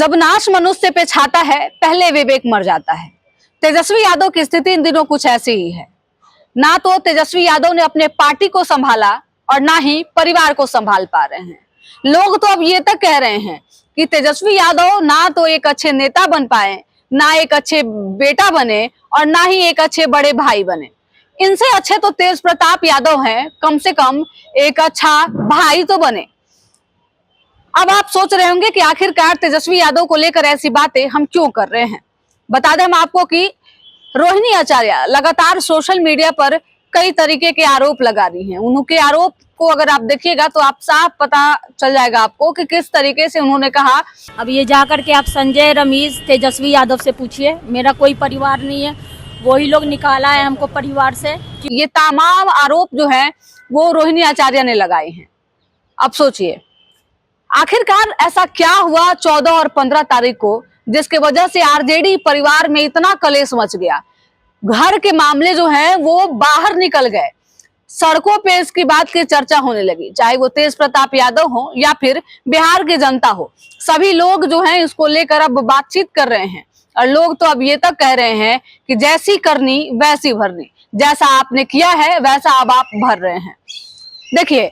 जब नाश मनुष्य पे छाता है, पहले विवेक मर जाता है। तेजस्वी यादव की स्थिति इन दिनों कुछ ऐसी ही है। ना तो तेजस्वी यादव ने अपने पार्टी को संभाला और ना ही परिवार को संभाल पा रहे हैं। लोग तो अब ये तक कह रहे हैं कि तेजस्वी यादव ना तो एक अच्छे नेता बन पाए, ना एक अच्छे बेटा बने और ना ही एक अच्छे बड़े भाई बने। इनसे अच्छे तो तेज प्रताप यादव हैं, कम से कम एक अच्छा भाई तो बने। अब आप सोच रहे होंगे कि आखिरकार तेजस्वी यादव को लेकर ऐसी बातें हम क्यों कर रहे हैं। बता दें हम आपको कि रोहिणी आचार्य लगातार सोशल मीडिया पर कई तरीके के आरोप लगा रही हैं। उनके आरोप को अगर आप देखिएगा तो आप साफ पता चल जाएगा आपको कि किस तरीके से उन्होंने कहा। अब ये जाकर के आप संजय, रमेश, तेजस्वी यादव से पूछिए, मेरा कोई परिवार नहीं है, वही लोग निकाला है हमको परिवार से। ये तमाम आरोप जो है वो रोहिणी आचार्य ने लगाए हैं। अब सोचिए आखिरकार ऐसा क्या हुआ 14 और 15 तारीख को जिसके वजह से आरजेडी परिवार में इतना कलेश मच गया। घर के मामले जो हैं वो बाहर निकल गए, सड़कों पे इसकी बात की चर्चा होने लगी, चाहे वो तेज प्रताप यादव हो या फिर बिहार की जनता हो। सभी लोग जो हैं इसको लेकर अब बातचीत कर रहे हैं और लोग तो अब ये तक कह रहे हैं कि जैसी करनी वैसी भरनी, जैसा आपने किया है वैसा अब आप भर रहे हैं। देखिए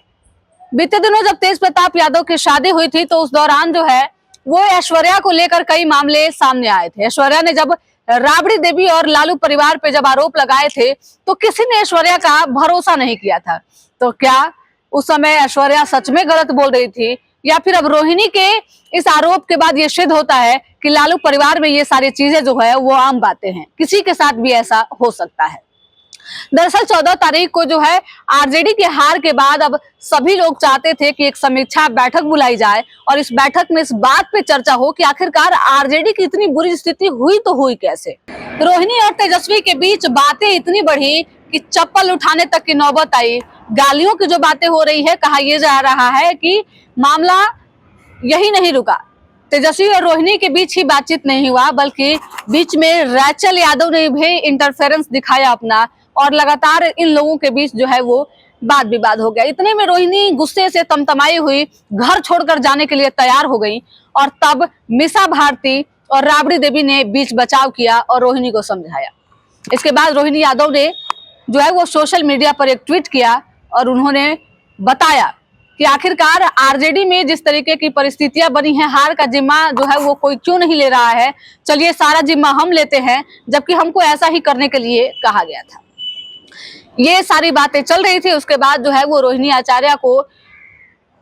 बीते दिनों जब तेज प्रताप यादव की शादी हुई थी तो उस दौरान जो है वो ऐश्वर्या को लेकर कई मामले सामने आए थे। ऐश्वर्या ने जब राबड़ी देवी और लालू परिवार पे जब आरोप लगाए थे तो किसी ने ऐश्वर्या का भरोसा नहीं किया था। तो क्या उस समय ऐश्वर्या सच में गलत बोल रही थी या फिर अब रोहिणी के इस आरोप के बाद ये सिद्ध होता है कि लालू परिवार में ये सारी चीजें जो है वो आम बातें हैं, किसी के साथ भी ऐसा हो सकता है। दरअसल 14 तारीख को जो है आरजेडी के हार के बाद अब सभी लोग चाहते थे कि एक समीक्षा बैठक बुलाई जाए और इस बैठक में इस बात पे चर्चा हो कि आखिरकार आरजेडी की इतनी बुरी स्थिति हुई तो हुई कैसे। रोहिणी और तेजस्वी के बीच बातें इतनी बढ़ी कि चप्पल उठाने तक की नौबत आई। गालियों की जो बातें हो रही है, कहा यह जा रहा है कि मामला यही नहीं रुका, तेजस्वी और रोहिणी के बीच ही बातचीत नहीं हुआ बल्कि बीच में रैचल यादव ने भी इंटरफेरेंस दिखाया अपना और लगातार इन लोगों के बीच जो है वो वाद विवाद हो गया। इतने में रोहिणी गुस्से से तमतमाई हुई, घर छोड़कर जाने के लिए तैयार हो गई और तब मीसा भारती और राबड़ी देवी ने बीच बचाव किया और रोहिणी को समझाया। इसके बाद रोहिणी यादव ने जो है वो सोशल मीडिया पर एक ट्वीट किया और उन्होंने बताया कि आखिरकार आरजेडी में जिस तरीके की परिस्थितियां बनी हैं, हार का जिम्मा जो है वो कोई क्यों नहीं ले रहा है, चलिए सारा जिम्मा हम लेते हैं, जबकि हमको ऐसा ही करने के लिए कहा गया था। ये सारी बातें चल रही थी। उसके बाद जो है वो रोहिणी आचार्य को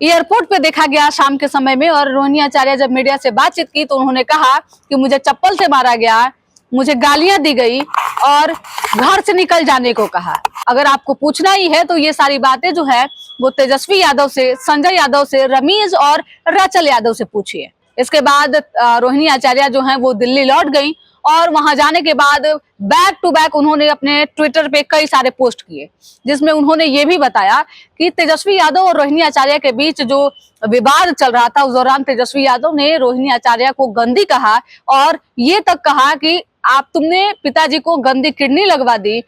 एयरपोर्ट पे देखा गया शाम के समय में और रोहिणी आचार्य जब मीडिया से बातचीत की तो उन्होंने कहा कि मुझे चप्पल से मारा गया, मुझे गालियां दी गई और घर से निकल जाने को कहा। अगर आपको पूछना ही है तो ये सारी बातें जो है वो तेजस्वी यादव से, संजय यादव से, रमेश और रैचल यादव से पूछिए। इसके बाद रोहिणी आचार्य जो है वो दिल्ली लौट गई और वहां जाने के बाद बैक टू बैक उन्होंने अपने ट्विटर पे कई सारे पोस्ट किए जिसमें उन्होंने ये भी बताया कि तेजस्वी यादव और रोहिणी आचार्य के बीच जो विवाद चल रहा था उस दौरान तेजस्वी यादव ने रोहिणी आचार्य को गंदी कहा और ये तक कहा कि तुमने पिताजी को गंदी किडनी लगवा दी,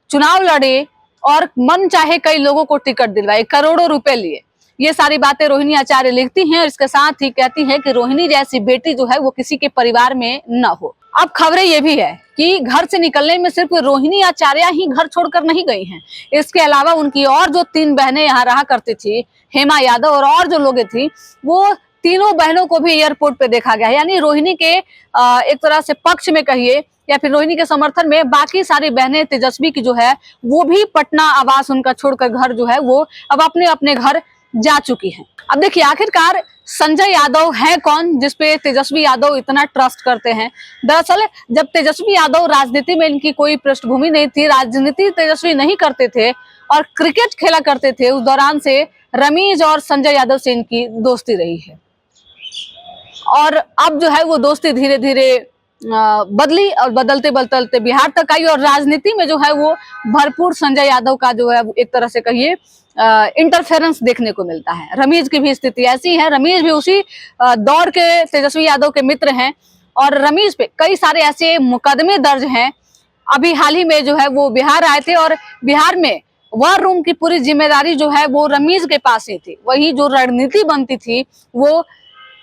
चुनाव लड़े और मन चाहे कई लोगों को टिकट दिलवाए, करोड़ों रुपए लिए। ये सारी बातें रोहिणी आचार्य लिखती हैं और इसके साथ ही कहती हैं कि रोहिणी जैसी बेटी जो है वो किसी के परिवार में न हो। अब खबरें ये भी है कि घर से निकलने में सिर्फ रोहिणी आचार्य ही घर छोड़कर नहीं गई हैं। इसके अलावा उनकी और जो 3 बहनें यहाँ रहा करती थी, हेमा यादव और जो लोग थी, वो तीनों बहनों को भी एयरपोर्ट पे देखा गया। यानी रोहिणी के एक तरह से पक्ष में कहिए या फिर रोहिणी के समर्थन में बाकी सारी बहनें तेजस्वी की जो है वो भी पटना आवास उनका छोड़कर घर जो है वो अब अपने अपने घर जा चुकी हैं। अब देखिए आखिरकार संजय यादव है कौन जिसपे तेजस्वी यादव इतना ट्रस्ट करते हैं। दरअसल जब तेजस्वी यादव राजनीति में इनकी कोई पृष्ठभूमि नहीं थी, राजनीति तेजस्वी नहीं करते थे और क्रिकेट खेला करते थे, उस दौरान से रमेश और संजय यादव से इनकी दोस्ती रही है और अब जो है वो दोस्ती धीरे धीरे बदली और बदलते बदलते बिहार तक आई और राजनीति में जो है वो भरपूर संजय यादव का जो है एक तरह से कहिए इंटरफेरेंस देखने को मिलता है। रमेश की भी स्थिति ऐसी है, रमेश भी उसी दौर के तेजस्वी यादव के मित्र हैं और रमेश पे कई सारे ऐसे मुकदमे दर्ज हैं। अभी हाल ही में जो है वो बिहार आए थे और बिहार में वॉर रूम की पूरी जिम्मेदारी जो है वो रमेश के पास ही थी। वही जो रणनीति बनती थी वो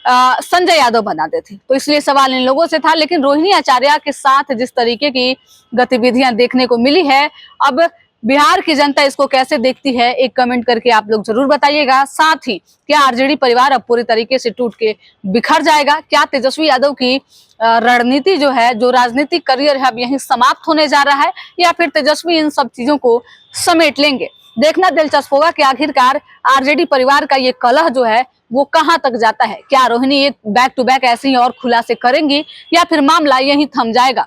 संजय यादव बनाते थे। तो इसलिए सवाल इन लोगों से था। लेकिन रोहिणी आचार्य के साथ जिस तरीके की गतिविधियां देखने को मिली है, अब बिहार की जनता इसको कैसे देखती है, एक कमेंट करके आप लोग जरूर बताइएगा। साथ ही क्या आरजेडी परिवार अब पूरी तरीके से टूट के बिखर जाएगा? क्या तेजस्वी यादव की रणनीति जो है, जो राजनीतिक करियर है, अब यहीं समाप्त होने जा रहा है, या फिर तेजस्वी इन सब चीजों को समेट लेंगे? देखना दिलचस्प होगा कि आखिरकार आरजेडी परिवार का ये कलह जो है वो कहां तक जाता है। क्या रोहिणी एक बैक टू बैक ऐसे ही और खुलासे करेंगी, या फिर मामला यहीं थम जाएगा?